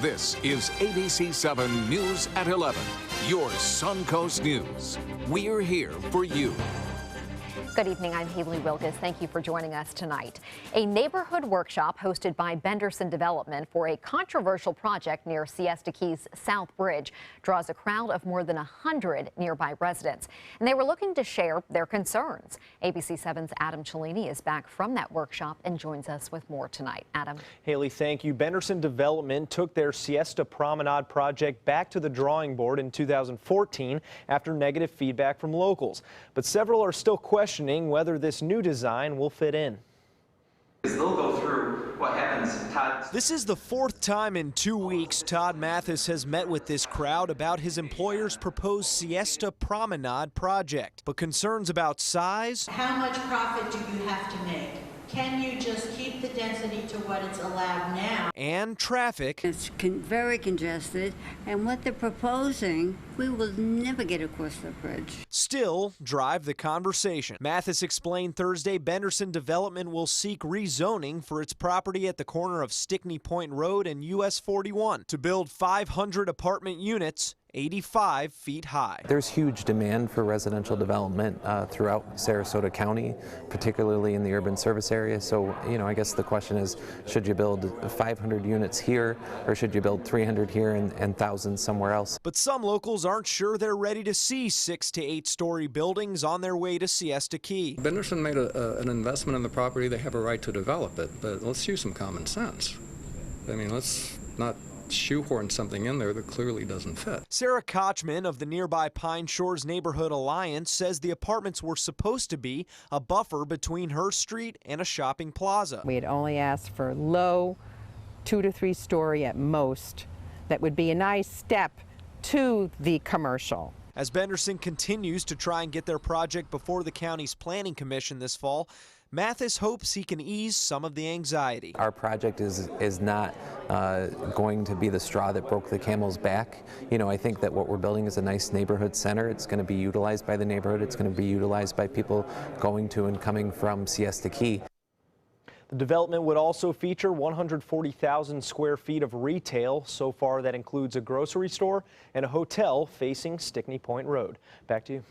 This is ABC 7 News at 11, your Suncoast News. We're here for you. Good evening, I'm Haley Wilkes. Thank you for joining us tonight. A neighborhood workshop hosted by Benderson Development for a controversial project near Siesta Key's South Bridge draws a crowd of more than 100 nearby residents. And they were looking to share their concerns. ABC 7's Adam Cellini is back from that workshop and joins us with more tonight. Adam. Haley, thank you. Benderson Development took their Siesta Promenade project back to the drawing board in 2014 after negative feedback from locals. But several are still questioning whether this new design will fit in. They'll go through what happens. This is the fourth time in 2 weeks Todd Mathis has met with this crowd about his employer's proposed Siesta Promenade project. But concerns about size. How much profit do you have to make? Can you just keep the density to what it's allowed now? And traffic. It's very congested, and what they're proposing, we will never get across the bridge. Still drive the conversation. Mathis explained Thursday Benderson Development will seek rezoning for its property at the corner of Stickney Point Road and US 41 to build 500 apartment units 85 feet high. There's huge demand for residential development throughout Sarasota County, particularly in the urban service area. So, I guess the question is, should you build 500 units here, or should you build 300 here and thousands somewhere else? But some locals aren't sure they're ready to see 6 to 8 story buildings on their way to Siesta Key. Benderson made an investment in the property. They have a right to develop it, but let's use some common sense. I mean, let's not shoehorn something in there that clearly doesn't fit. Sarah Kochman of the nearby Pine Shores Neighborhood Alliance says the apartments were supposed to be a buffer between her street and a shopping plaza. We had only asked for low 2 to 3 story at most. That would be a nice step to the commercial. As Benderson continues to try and get their project before the county's planning commission this fall, Mathis hopes he can ease some of the anxiety. Our project is not going to be the straw that broke the camel's back. I think that what we're building is a nice neighborhood center. It's going to be utilized by the neighborhood. It's going to be utilized by people going to and coming from Siesta Key. The development would also feature 140,000 square feet of retail. So far, that includes a grocery store and a hotel facing Stickney Point Road. Back to you.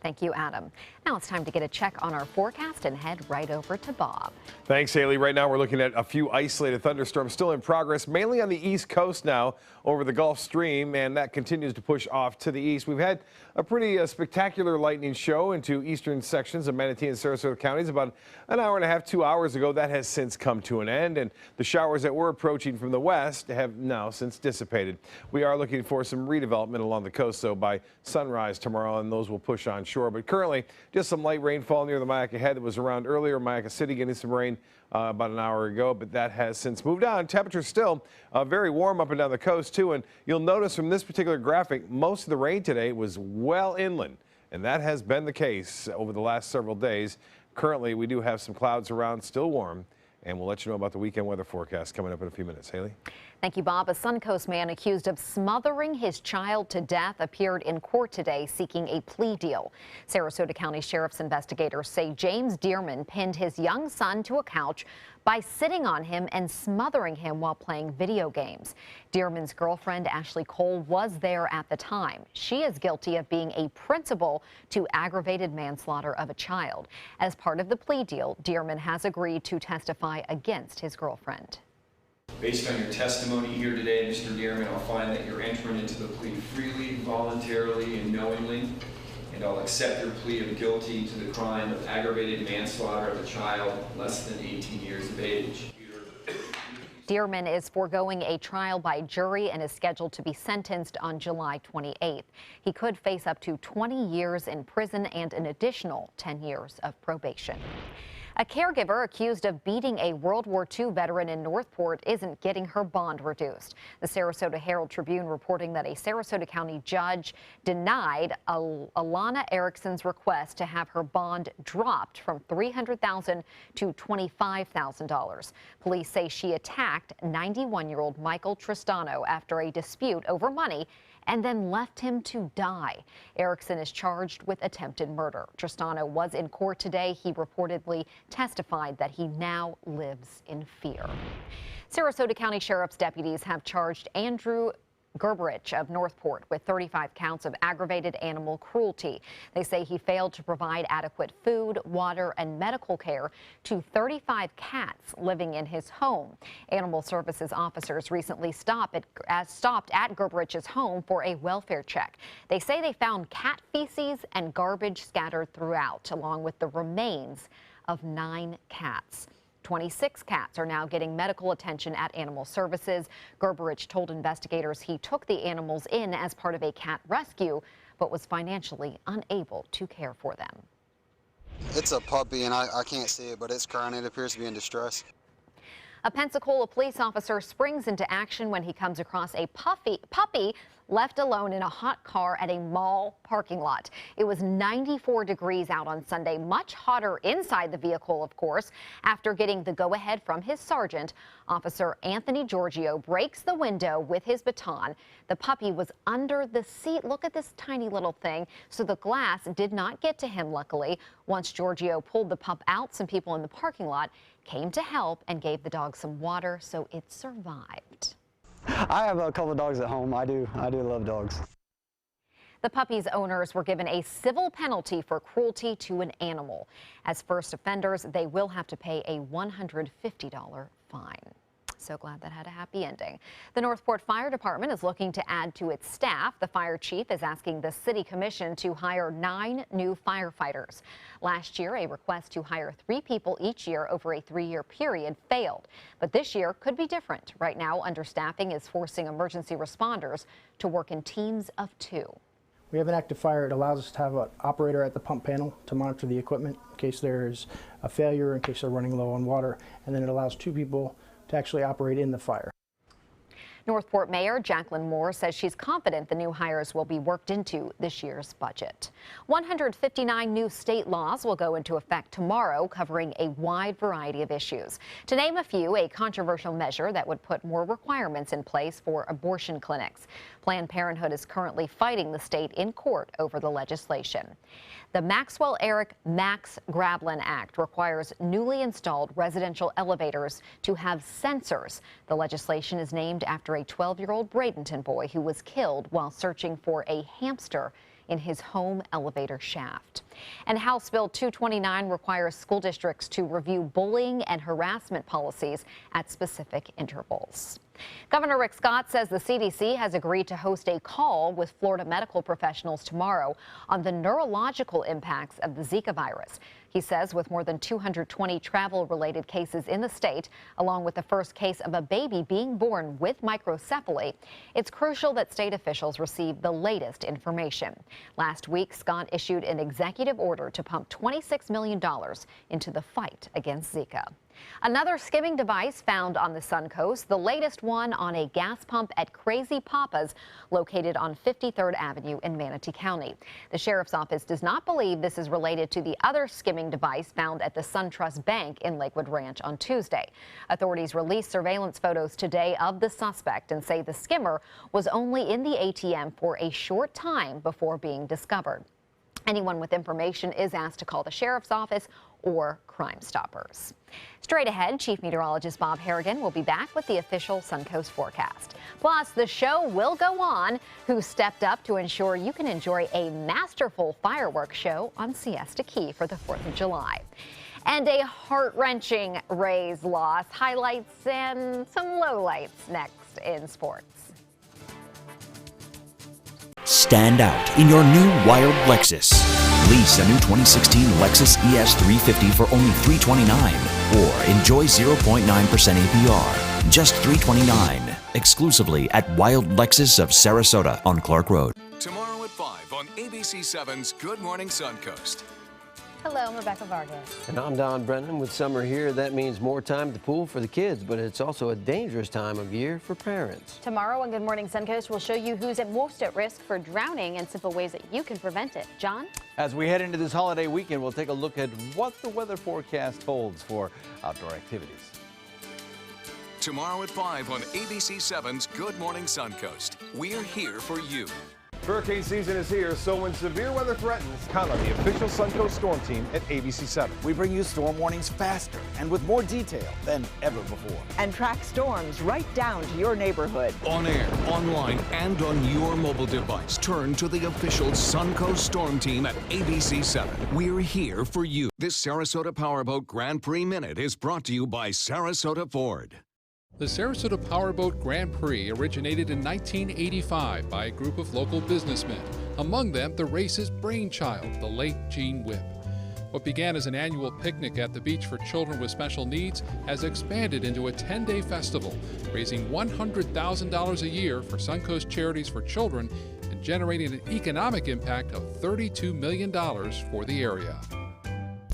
Thank you, Adam. Now it's time to get a check on our forecast and head right over to Bob. Thanks, Haley. Right now we're looking at a few isolated thunderstorms still in progress, mainly on the east coast now over the Gulf Stream, and that continues to push off to the east. We've had a pretty spectacular lightning show into eastern sections of Manatee and Sarasota counties about an hour and a half, 2 hours ago. That has since come to an end, and the showers that were approaching from the west have now since dissipated. We are looking for some redevelopment along the coast, so by sunrise tomorrow, and those will push on shore. But currently, just some light rainfall near the Myakka Head that was around earlier. Myakka City getting some rain about an hour ago, but that has since moved on. Temperatures still very warm up and down the coast, too. And you'll notice from this particular graphic, most of the rain today was well inland, and that has been the case over the last several days. Currently, we do have some clouds around, still warm, and we'll let you know about the weekend weather forecast coming up in a few minutes. Haley? Thank you, Bob. A Suncoast man accused of smothering his child to death appeared in court today seeking a plea deal. Sarasota County Sheriff's investigators say James Dearman pinned his young son to a couch by sitting on him and smothering him while playing video games. Dearman's girlfriend, Ashley Cole, was there at the time. She is guilty of being a principal to aggravated manslaughter of a child. As part of the plea deal, Dearman has agreed to testify against his girlfriend. Based on your testimony here today, Mr. Dearman, I'll find that you're entering into the plea freely, voluntarily, and knowingly, and I'll accept your plea of guilty to the crime of aggravated manslaughter of a child less than 18 years of age. Dearman is foregoing a trial by jury and is scheduled to be sentenced on July 28th. He could face up to 20 years in prison and an additional 10 years of probation. A caregiver accused of beating a World War II veteran in Northport isn't getting her bond reduced. The Sarasota Herald Tribune reporting that a Sarasota County judge denied Alana Erickson's request to have her bond dropped from $300,000 to $25,000. Police say she attacked 91-year-old Michael Tristano after a dispute over money and then left him to die. Erickson is charged with attempted murder. Tristano was in court today. He reportedly testified that he now lives in fear. Sarasota County Sheriff's deputies have charged Andrew Gerberich of Northport with 35 counts of aggravated animal cruelty. They say he failed to provide adequate food, water, and medical care to 35 cats living in his home. Animal Services officers recently stopped at Gerberich's home for a welfare check. They say they found cat feces and garbage scattered throughout, along with the remains of 9 cats. 26 cats are now getting medical attention at Animal Services. Gerberich told investigators he took the animals in as part of a cat rescue, but was financially unable to care for them. It's a puppy, and I can't see it, but it's crying. It appears to be in distress. A Pensacola police officer springs into action when he comes across a puppy left alone in a hot car at a mall parking lot. It was 94 degrees out on Sunday, much hotter inside the vehicle, of course. After getting the go-ahead from his sergeant, Officer Anthony Giorgio breaks the window with his baton. The puppy was under the seat. Look at this tiny little thing. So the glass did not get to him, luckily. Once Giorgio pulled the pup out, some people in the parking lot came to help and gave the dog some water, so it survived. I have a couple of dogs at home. I do love dogs. The puppy's owners were given a civil penalty for cruelty to an animal. As first offenders, they will have to pay a $150 fine. So glad that had a happy ending. The Northport Fire Department is looking to add to its staff. The fire chief is asking the city commission to hire 9 new firefighters. Last year, a request to hire 3 people each year over a 3-year period failed. But this year could be different. Right now, understaffing is forcing emergency responders to work in teams of 2. We have an active fire. It allows us to have an operator at the pump panel to monitor the equipment in case there's a failure, in case they're running low on water, and then it allows 2 people to actually operate in the fire. Northport Mayor Jacqueline Moore says she's confident the new hires will be worked into this year's budget. 159 new state laws will go into effect tomorrow, covering a wide variety of issues. To name a few, a controversial measure that would put more requirements in place for abortion clinics. Planned Parenthood is currently fighting the state in court over the legislation. The Maxwell Eric Max Grablin Act requires newly installed residential elevators to have sensors. The legislation is named after a 12-year-old Bradenton boy who was killed while searching for a hamster in his home elevator shaft. And House Bill 229 requires school districts to review bullying and harassment policies at specific intervals. Governor Rick Scott says the CDC has agreed to host a call with Florida medical professionals tomorrow on the neurological impacts of the Zika virus. He says with more than 220 travel-related cases in the state, along with the first case of a baby being born with microcephaly, it's crucial that state officials receive the latest information. Last week, Scott issued an executive order to pump $26 million into the fight against Zika. Another skimming device found on the Suncoast, the latest one on a gas pump at Crazy Papa's, located on 53rd Avenue in Manatee County. The sheriff's office does not believe this is related to the other skimming device found at the SunTrust Bank in Lakewood Ranch on Tuesday. Authorities released surveillance photos today of the suspect and say the skimmer was only in the ATM for a short time before being discovered. Anyone with information is asked to call the sheriff's office or Crime Stoppers. Straight ahead, Chief Meteorologist Bob Harrigan will be back with the official Suncoast forecast. Plus, the show will go on. Who stepped up to ensure you can enjoy a masterful fireworks show on Siesta Key for the 4th of July. And a heart-wrenching Rays loss, highlights and some lowlights next in sports. Stand out in your new wild Lexus. Lease a new 2016 Lexus ES350 for only $329 or enjoy 0.9% APR, just $329, exclusively at Wild Lexus of Sarasota on Clark Road. Tomorrow at 5 on ABC7's Good Morning Suncoast. Hello, I'm Rebecca Vargas. And I'm Don Brennan. With summer here, that means more time at the pool for the kids, but it's also a dangerous time of year for parents. Tomorrow on Good Morning Suncoast, we'll show you who's most at risk for drowning and simple ways that you can prevent it. John? As we head into this holiday weekend, we'll take a look at what the weather forecast holds for outdoor activities. Tomorrow at 5 on ABC7's Good Morning Suncoast. We're here for you. Hurricane season is here, so when severe weather threatens, count on the official Suncoast Storm Team at ABC7. We bring you storm warnings faster and with more detail than ever before. And track storms right down to your neighborhood. On air, online, and on your mobile device. Turn to the official Suncoast Storm Team at ABC7. We're here for you. This Sarasota Powerboat Grand Prix Minute is brought to you by Sarasota Ford. The Sarasota Powerboat Grand Prix originated in 1985 by a group of local businessmen, among them the race's brainchild, the late Gene Whipp. What began as an annual picnic at the beach for children with special needs has expanded into a 10-day festival, raising $100,000 a year for Suncoast Charities for Children and generating an economic impact of $32 million for the area.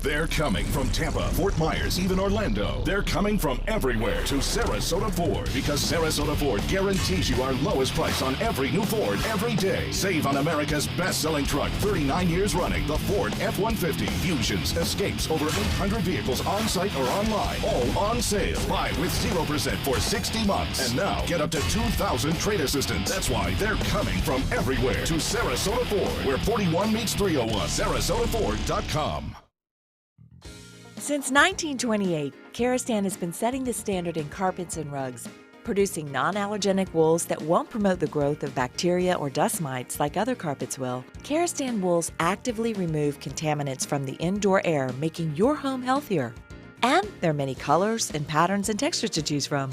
They're coming from Tampa, Fort Myers, even Orlando. They're coming from everywhere to Sarasota Ford because Sarasota Ford guarantees you our lowest price on every new Ford every day. Save on America's best-selling truck 39 years running, the Ford F-150, Fusions, Escapes, over 800 vehicles on-site or online, all on sale. Buy with 0% for 60 months. And now get up to 2,000 trade assistance. That's why they're coming from everywhere to Sarasota Ford, where 41 meets 301. SarasotaFord.com. Since 1928, Karastan has been setting the standard in carpets and rugs, producing non-allergenic wools that won't promote the growth of bacteria or dust mites like other carpets will. Karastan wools actively remove contaminants from the indoor air, making your home healthier. And there are many colors and patterns and textures to choose from.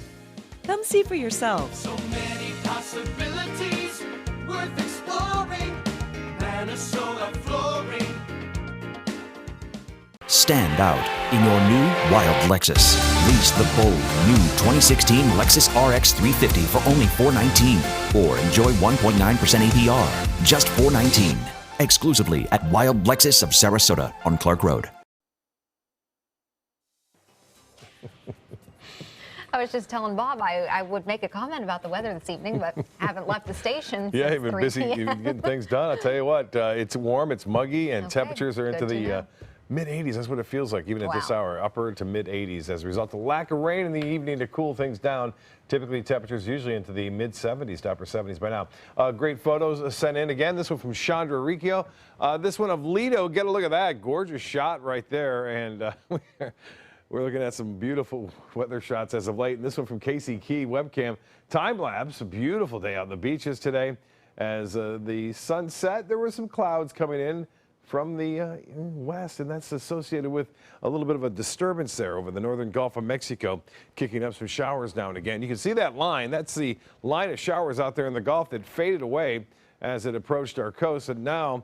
Come see for yourself. So many possibilities worth exploring. Minnesota Flooring. Stand out in your new wild Lexus. Lease the bold new 2016 Lexus RX 350 for only $419 or enjoy 1.9% APR, just $419. Exclusively at Wild Lexus of Sarasota on Clark Road. I was just telling Bob I would make a comment about the weather this evening, but haven't left the station. Yeah, since you've been 3 busy p.m. you've been getting things done. I'll tell you what, it's warm, it's muggy, and temperatures are into the mid-80s. That's what it feels like even at this hour, upper to mid-80s as a result of lack of rain in the evening to cool things down. Typically temperatures usually into the mid-70s to upper 70s by now. Great photos sent in again. This one from Chandra Riccio. This one of Lido. Get a look at that. Gorgeous shot right there. And we're looking at some beautiful weather shots as of late. And this one from Casey Key webcam. Time lapse. A beautiful day on the beaches today. As the sun set, there were some clouds coming in from the west, and that's associated with a little bit of a disturbance there over the northern Gulf of Mexico, kicking up some showers now and again. You can see that line. That's the line of showers out there in the Gulf that faded away as it approached our coast, and now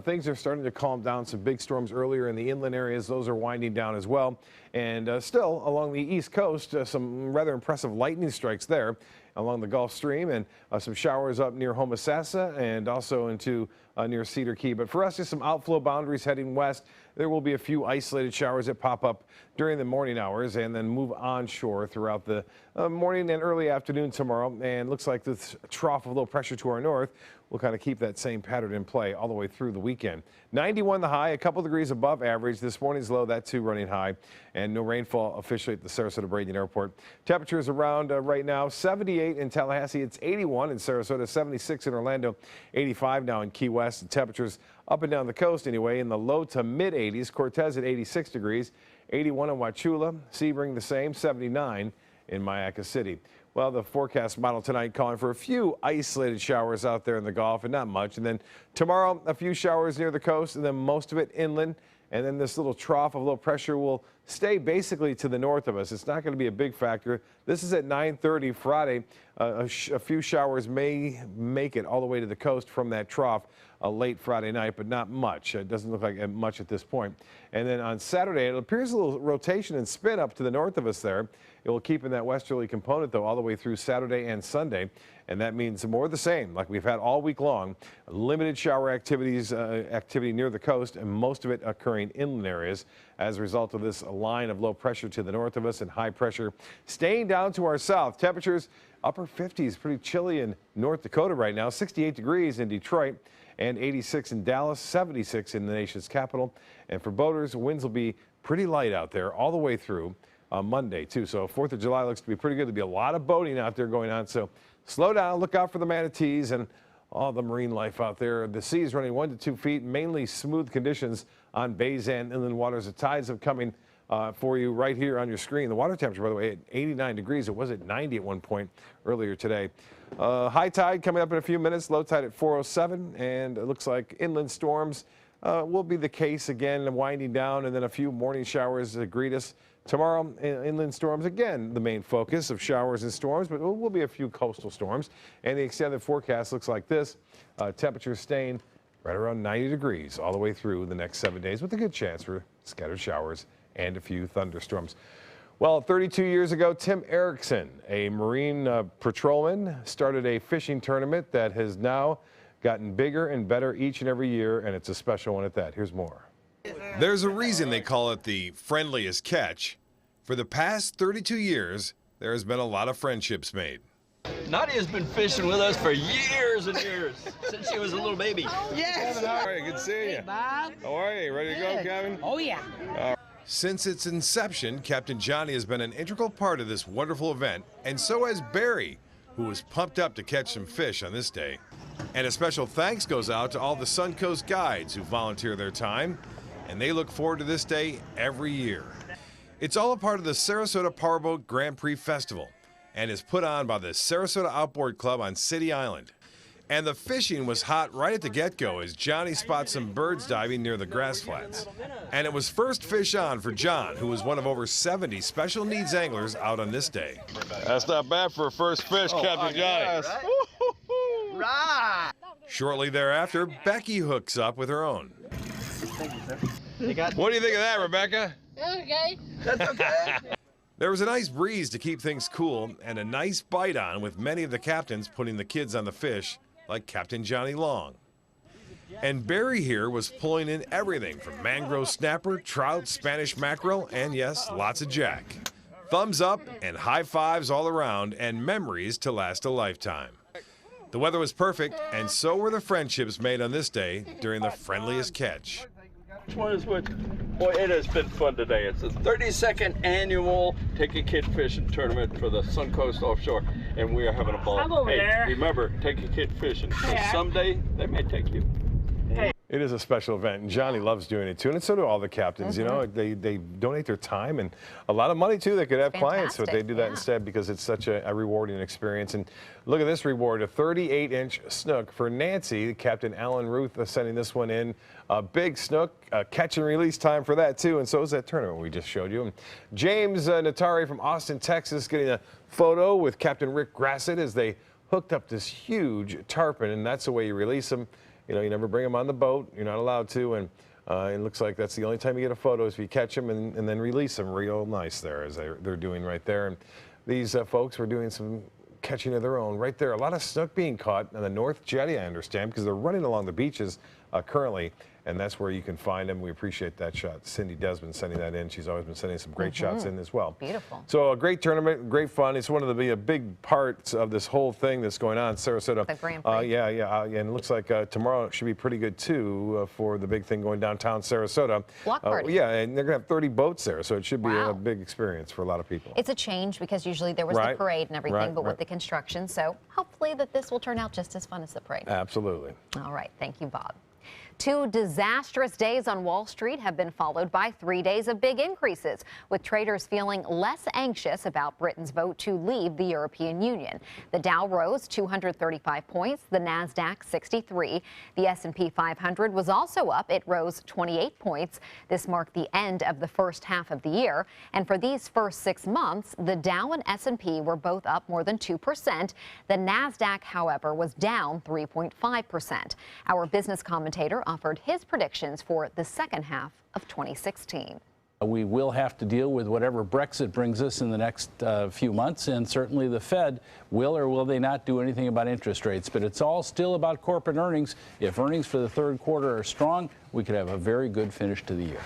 things are starting to calm down. Some big storms earlier in the inland areas. Those are winding down as well. And still along the east coast, some rather impressive lightning strikes there along the Gulf Stream, and some showers up near Homosassa and also into near Cedar Key. But for us, just some outflow boundaries heading west. There will be a few isolated showers that pop up during the morning hours and then move onshore throughout the morning and early afternoon tomorrow. And looks like this trough of low pressure to our north will kind of keep that same pattern in play all the way through the weekend. 91 the high, a couple degrees above average. This morning's low, that too running high, and no rainfall officially at the Sarasota Braden Airport. Temperatures around right now 78 in Tallahassee. It's 81 in Sarasota, 76 in Orlando, 85 now in Key West. The temperatures up and down the coast anyway in the low to mid 80s. Cortez at 86 degrees, 81 in Wauchula, Sebring the same, 79 in Mayaca City. Well, the forecast model tonight calling for a few isolated showers out there in the Gulf and not much. And then tomorrow, a few showers near the coast and then most of it inland. And then this little trough of low pressure will stay basically to the north of us. It's not going to be a big factor. This is at 9:30 Friday. A few showers may make it all the way to the coast from that trough late Friday night, but not much. It doesn't look like much at this point. And then on Saturday, it appears a little rotation and spin up to the north of us there. It will keep in that westerly component, though, all the way through Saturday and Sunday. And that means more of the same, like we've had all week long. Limited shower activity near the coast, and most of it occurring inland areas as a result of this line of low pressure to the north of us and high pressure staying down to our south. Temperatures upper 50s, pretty chilly in North Dakota right now. 68 degrees in Detroit and 86 in Dallas, 76 in the nation's capital. And for boaters, winds will be pretty light out there all the way through. on Monday, too. So 4th of July looks to be pretty good. There'll be a lot of boating out there going on. So slow down, look out for the manatees and all the marine life out there. The sea is running 1 to 2 feet, mainly smooth conditions on bays and inland waters. The tides have coming for you right here on your screen. The water temperature, by the way, at 89 degrees. It was at 90 at one point earlier today. High tide coming up in a few minutes, low tide at 4:07, and it looks like inland storms will be the case again, winding down, and then a few morning showers greet us. Tomorrow, inland storms, again, the main focus of showers and storms, but there will be a few coastal storms. And the extended forecast looks like this. Temperatures staying right around 90 degrees all the way through the next 7 days with a good chance for scattered showers and a few thunderstorms. Well, 32 years ago, Tim Erickson, a Marine patrolman, started a fishing tournament that has now gotten bigger and better each and every year, and it's a special one at that. Here's more. There's a reason they call it the friendliest catch. For the past 32 years, there has been a lot of friendships made. Nadia's been fishing with us for years and years, since she was a little baby. Yes! Kevin, how are you? Good to see you. Bob. How are you? Ready to go, Kevin? Oh, yeah. Since its inception, Captain Johnny has been an integral part of this wonderful event, and so has Barry, who was pumped up to catch some fish on this day. And a special thanks goes out to all the Suncoast guides who volunteer their time, and they look forward to this day every year. It's all a part of the Sarasota Powerboat Grand Prix Festival and is put on by the Sarasota Outboard Club on City Island. And the fishing was hot right at the get-go as Johnny spots some birds diving near the grass flats. And it was first fish on for John, who was one of over 70 special needs anglers out on this day. That's not bad for a first fish, Captain Johnny. Right. Shortly thereafter, Becky hooks up with her own. What do you think of that, Rebecca? Okay. That's okay. There was a nice breeze to keep things cool and a nice bite on with many of the captains putting the kids on the fish, like Captain Johnny Long. And Barry here was pulling in everything from mangrove snapper, trout, Spanish mackerel, and yes, lots of jack. Thumbs up and high fives all around and memories to last a lifetime. The weather was perfect, and so were the friendships made on this day during the friendliest catch. Which one is which? Boy, it has been fun today. It's the 32nd annual Take a Kid Fishing Tournament for the Suncoast Offshore, and we are having a ball. I'm over there. Remember, take a kid fishing. Yeah. Someday, they may take you. It is a special event, and Johnny loves doing it too, and so do all the captains. You know, they donate their time and a lot of money too. They could have clients, but they do that instead because it's such a rewarding experience. And look at this reward, a 38-inch snook for Nancy. Captain Alan Ruth sending this one in. A big snook, catch and release time for that too, and so is that tournament we just showed you. And James Natari from Austin, Texas, getting a photo with Captain Rick Grassett as they hooked up this huge tarpon, and that's the way you release them. You know, you never bring them on the boat. You're not allowed to, and it looks like that's the only time you get a photo is if you catch them and then release them real nice there, as they're doing right there. And these folks were doing some catching of their own right there. A lot of snook being caught on the North Jetty, I understand, because they're running along the beaches currently, and that's where you can find them. We appreciate that shot. Cindy Desmond sending that in. She's always been sending some great shots in as well. Beautiful. So a great tournament, great fun. It's one of the big parts of this whole thing that's going on in Sarasota. The Grand Prix. And it looks like tomorrow should be pretty good too for the big thing going downtown Sarasota. Block party. Yeah, and they're gonna have 30 boats there, so it should be a big experience for a lot of people. It's a change because usually there was the parade and everything, but with the construction, so hopefully that this will turn out just as fun as the parade. Absolutely. All right, thank you, Bob. 2 disastrous days on Wall Street have been followed by 3 days of big increases, with traders feeling less anxious about Britain's vote to leave the European Union. The Dow rose 235 points, the Nasdaq 63. The S&P 500 was also up. It rose 28 points. This marked the end of the first half of the year. And for these first 6 months, the Dow and S&P were both up more than 2%. The Nasdaq, however, was down 3.5%. Our business commentator offered his predictions for the second half of 2016. We will have to deal with whatever Brexit brings us in the next few months, and certainly the Fed will or will they not do anything about interest rates. But it's all still about corporate earnings. If earnings for the third quarter are strong, we could have a very good finish to the year.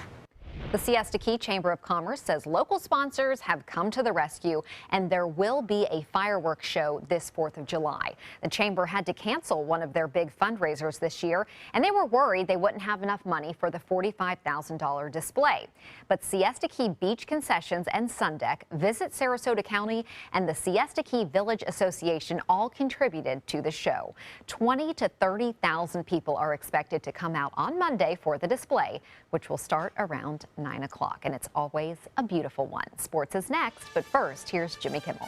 The Siesta Key Chamber of Commerce says local sponsors have come to the rescue and there will be a fireworks show this 4th of July. The chamber had to cancel one of their big fundraisers this year and they were worried they wouldn't have enough money for the $45,000 display. But Siesta Key Beach Concessions and Sundeck, Visit Sarasota County, and the Siesta Key Village Association all contributed to the show. 20 to 30,000 people are expected to come out on Monday for the display, which will start around 9 o'clock. And it's always a beautiful one. Sports is next, but first, here's Jimmy Kimmel.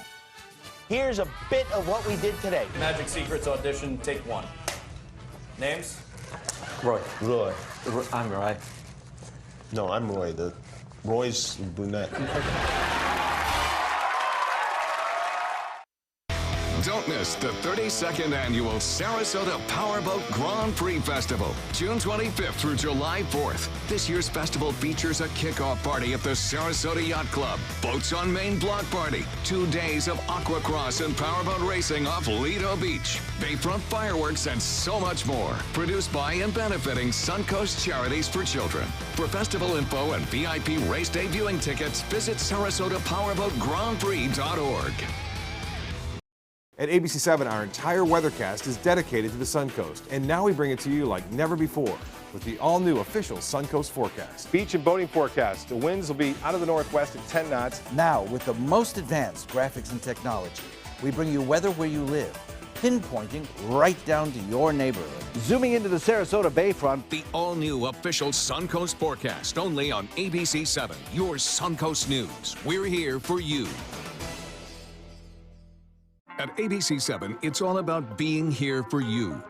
Here's a bit of what we did today. Magic Secrets audition, take 1. Names? Roy. I'm Roy. No, I'm Roy. Roy's brunette. Don't miss the 32nd annual Sarasota Powerboat Grand Prix Festival, June 25th through July 4th. This year's festival features a kickoff party at the Sarasota Yacht Club, Boats on Main block party, 2 days of aquacross and powerboat racing off Lido Beach, bayfront fireworks, and so much more. Produced by and benefiting Suncoast Charities for Children. For festival info and VIP race day viewing tickets, visit SarasotaPowerboatGrandPrix.org. At ABC7, our entire weathercast is dedicated to the Suncoast, and now we bring it to you like never before with the all-new official Suncoast forecast. Beach and boating forecast. The winds will be out of the northwest at 10 knots. Now, with the most advanced graphics and technology, we bring you weather where you live, pinpointing right down to your neighborhood. Zooming into the Sarasota Bayfront. The all-new official Suncoast forecast, only on ABC7, your Suncoast News. We're here for you. At ABC7, it's all about being here for you.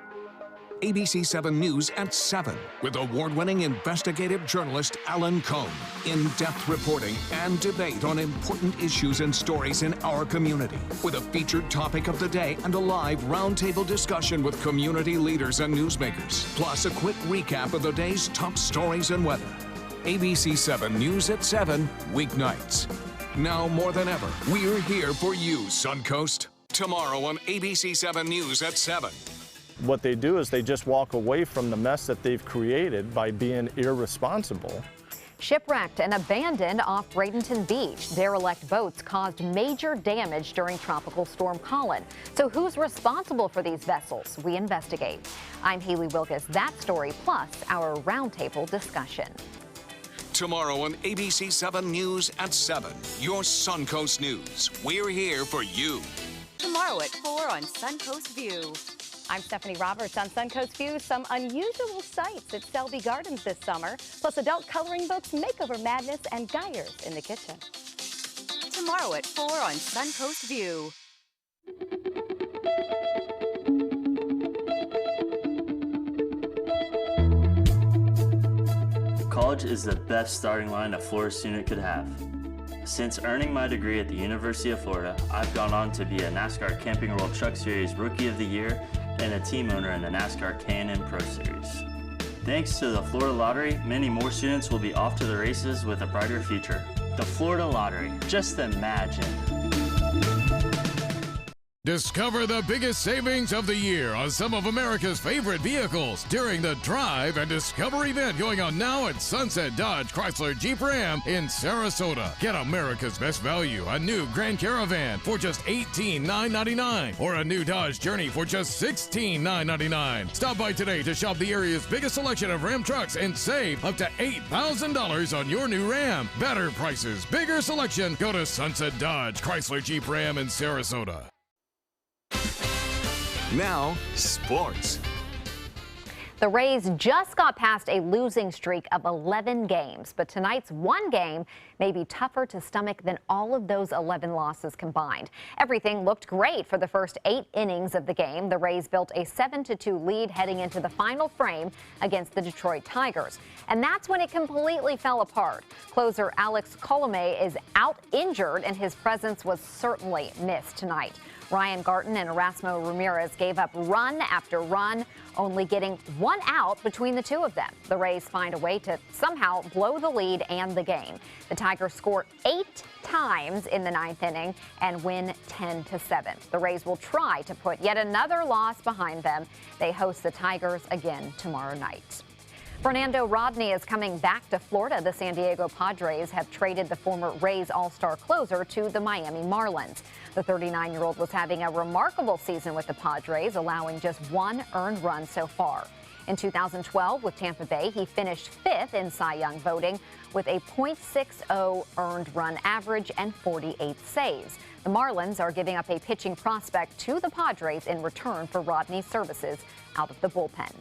ABC7 News at 7 with award-winning investigative journalist Alan Cohn. In-depth reporting and debate on important issues and stories in our community with a featured topic of the day and a live roundtable discussion with community leaders and newsmakers. Plus a quick recap of the day's top stories and weather. ABC7 News at 7, weeknights. Now more than ever, we're here for you, Suncoast. Tomorrow on ABC7 News at 7. What they do is they just walk away from the mess that they've created by being irresponsible. Shipwrecked and abandoned off Bradenton Beach. Derelict boats caused major damage during Tropical Storm Colin. So who's responsible for these vessels? We investigate. I'm Haley Wilkes. That story plus our roundtable discussion. Tomorrow on ABC7 News at 7. Your Suncoast News. We're here for you. Tomorrow at 4 on Suncoast View. I'm Stephanie Roberts on Suncoast View. Some unusual sights at Selby Gardens this summer, plus adult coloring books, makeover madness, and Geyers in the kitchen. Tomorrow at 4 on Suncoast View. College is the best starting line a Florida student could have. Since earning my degree at the University of Florida, I've gone on to be a NASCAR Camping World Truck Series Rookie of the Year and a team owner in the NASCAR K&N Pro Series. Thanks to the Florida Lottery, many more students will be off to the races with a brighter future. The Florida Lottery, just imagine. Discover the biggest savings of the year on some of America's favorite vehicles during the Drive and Discover event going on now at Sunset Dodge Chrysler Jeep Ram in Sarasota. Get America's best value, a new Grand Caravan for just $18,999 or a new Dodge Journey for just $16,999. Stop by today to shop the area's biggest selection of Ram trucks and save up to $8,000 on your new Ram. Better prices, bigger selection. Go to Sunset Dodge Chrysler Jeep Ram in Sarasota. Now, sports. The Rays just got past a losing streak of 11 games, but tonight's one game may be tougher to stomach than all of those 11 losses combined. Everything looked great for the first 8 innings of the game. The Rays built a 7-2 lead heading into the final frame against the Detroit Tigers. And that's when it completely fell apart. Closer Alex Colomé is out injured, and his presence was certainly missed tonight. Ryan Garten and Erasmo Ramirez gave up run after run, only getting 1 out between the two of them. The Rays find a way to somehow blow the lead and the game. The Tigers score 8 times in the 9th inning and win 10-7. The Rays will try to put yet another loss behind them. They host the Tigers again tomorrow night. Fernando Rodney is coming back to Florida. The San Diego Padres have traded the former Rays All-Star closer to the Miami Marlins. The 39-year-old was having a remarkable season with the Padres, allowing just 1 earned run so far. In 2012, with Tampa Bay, he finished 5th in Cy Young voting with a .60 earned run average and 48 saves. The Marlins are giving up a pitching prospect to the Padres in return for Rodney's services out of the bullpen.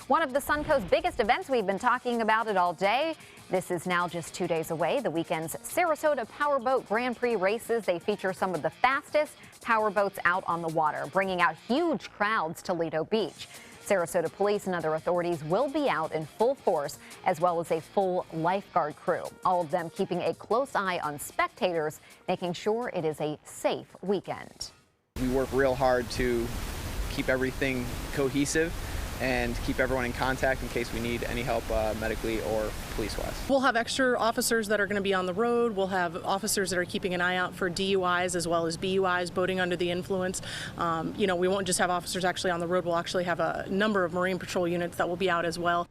One of the Suncoast's biggest events, we've been talking about it all day. This is now just 2 days away. The weekend's Sarasota Powerboat Grand Prix races. They feature some of the fastest powerboats out on the water, bringing out huge crowds to Lido Beach. Sarasota police and other authorities will be out in full force, as well as a full lifeguard crew. All of them keeping a close eye on spectators, making sure it is a safe weekend. We work real hard to keep everything cohesive and keep everyone in contact in case we need any help medically or police-wise. We'll have extra officers that are going to be on the road. We'll have officers that are keeping an eye out for DUIs as well as BUIs, boating under the influence. We won't just have officers actually on the road. We'll actually have a number of Marine Patrol units that will be out as well.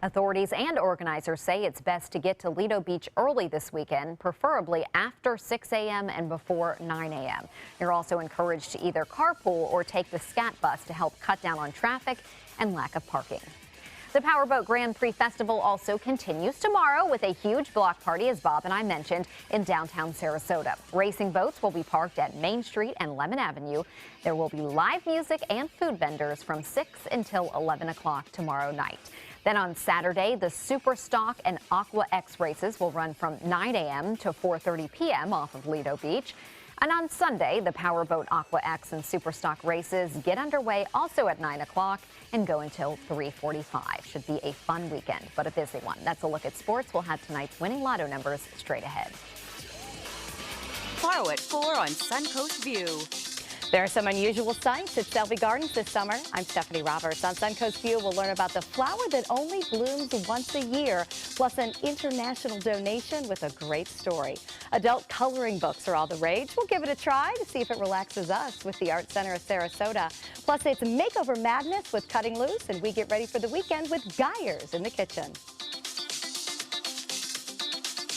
Authorities and organizers say it's best to get to Lido Beach early this weekend, preferably after 6 a.m. and before 9 a.m. You're also encouraged to either carpool or take the SCAT bus to help cut down on traffic and lack of parking. The Powerboat Grand Prix Festival also continues tomorrow with a huge block party, as Bob and I mentioned, in downtown Sarasota. Racing boats will be parked at Main Street and Lemon Avenue. There will be live music and food vendors from 6 until 11 o'clock tomorrow night. Then on Saturday, the Super Stock and Aqua X races will run from 9 a.m. to 4:30 p.m. off of Lido Beach. And on Sunday, the Powerboat Aqua X and Super Stock races get underway also at 9 o'clock and go until 3:45. Should be a fun weekend, but a busy one. That's a look at sports. We'll have tonight's winning lotto numbers straight ahead. Tomorrow at 4 on Suncoast View. There are some unusual sights at Selby Gardens this summer. I'm Stephanie Roberts. On Suncoast View, we'll learn about the flower that only blooms once a year, plus an international donation with a great story. Adult coloring books are all the rage. We'll give it a try to see if it relaxes us with the Art Center of Sarasota. Plus, it's makeover madness with Cutting Loose, and we get ready for the weekend with Geyers in the kitchen.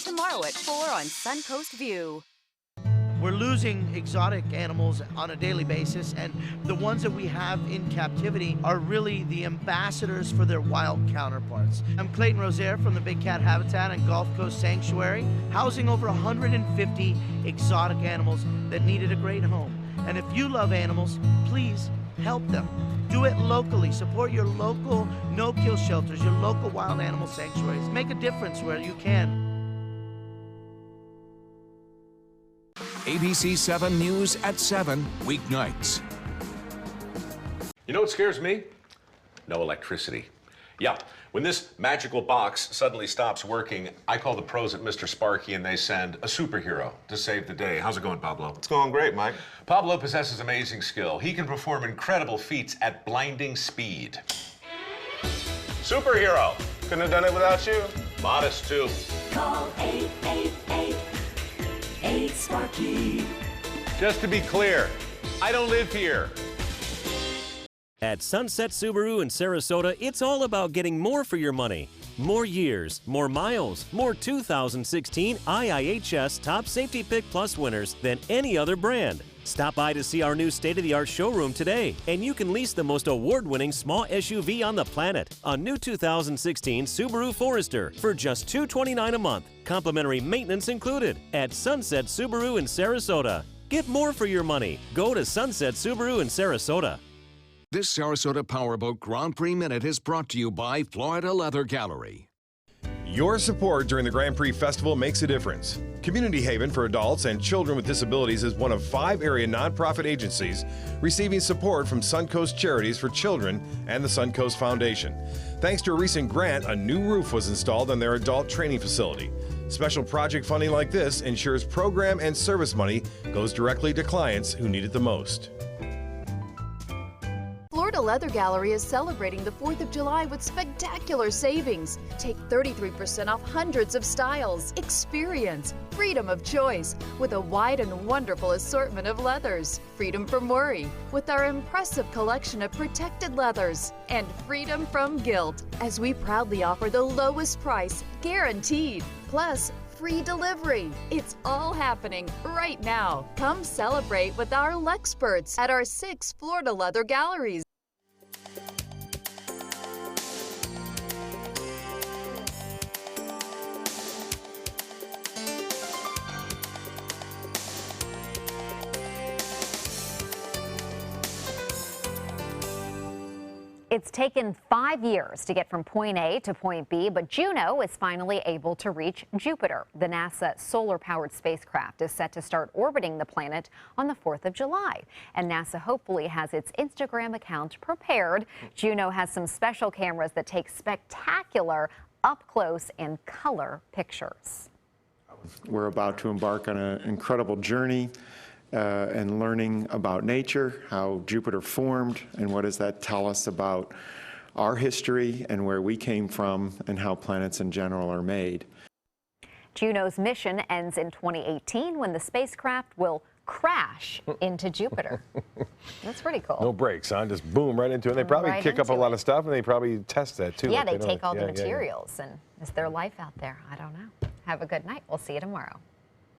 Tomorrow at 4 on Suncoast View. We're losing exotic animals on a daily basis, and the ones that we have in captivity are really the ambassadors for their wild counterparts. I'm Clayton Rozier from the Big Cat Habitat and Gulf Coast Sanctuary, housing over 150 exotic animals that needed a great home. And if you love animals, please help them. Do it locally. Support your local no-kill shelters, your local wild animal sanctuaries. Make a difference where you can. ABC 7 News at 7, weeknights. You know what scares me? No electricity. Yeah, when this magical box suddenly stops working, I call the pros at Mr. Sparky and they send a superhero to save the day. How's it going, Pablo? It's going great, Mike. Pablo possesses amazing skill. He can perform incredible feats at blinding speed. Superhero! Couldn't have done it without you. Modest, too. Call 888-8-SPARKY. Just to be clear, I don't live here. At Sunset Subaru in Sarasota, it's all about getting more for your money. More years, more miles, more 2016 IIHS Top Safety Pick Plus winners than any other brand. Stop by to see our new state-of-the-art showroom today, and you can lease the most award-winning small SUV on the planet, a new 2016 Subaru Forester, for just $229 a month. Complimentary maintenance included at Sunset Subaru in Sarasota. Get more for your money. Go to Sunset Subaru in Sarasota. This Sarasota Powerboat Grand Prix Minute is brought to you by Florida Leather Gallery. Your support during the Grand Prix Festival makes a difference. Community Haven for Adults and Children with Disabilities is one of 5 area nonprofit agencies receiving support from Suncoast Charities for Children and the Suncoast Foundation. Thanks to a recent grant, a new roof was installed on their adult training facility. Special project funding like this ensures program and service money goes directly to clients who need it the most. Florida Leather Gallery is celebrating the 4th of July with spectacular savings. Take 33% off hundreds of styles. Experience freedom of choice with a wide and wonderful assortment of leathers. Freedom from worry with our impressive collection of protected leathers. And freedom from guilt as we proudly offer the lowest price guaranteed. Plus, free delivery. It's all happening right now. Come celebrate with our Lexperts at our 6 Florida Leather Galleries. It's taken 5 years to get from point A to point B, but Juno is finally able to reach Jupiter. The NASA solar-powered spacecraft is set to start orbiting the planet on the 4th of July, and NASA hopefully has its Instagram account prepared. Juno has some special cameras that take spectacular up-close and color pictures. We're about to embark on an incredible journey and learning about nature, how Jupiter formed, and what does that tell us about our history and where we came from and how planets in general are made. Juno's mission ends in 2018 when the spacecraft will crash into Jupiter. That's pretty cool. No brakes, huh? Just boom right into it. They probably Right kick up a lot of stuff, and they probably test that too. Yeah, like they take all the yeah. materials, and is there life out there? I don't know. Have a good night. We'll see you tomorrow.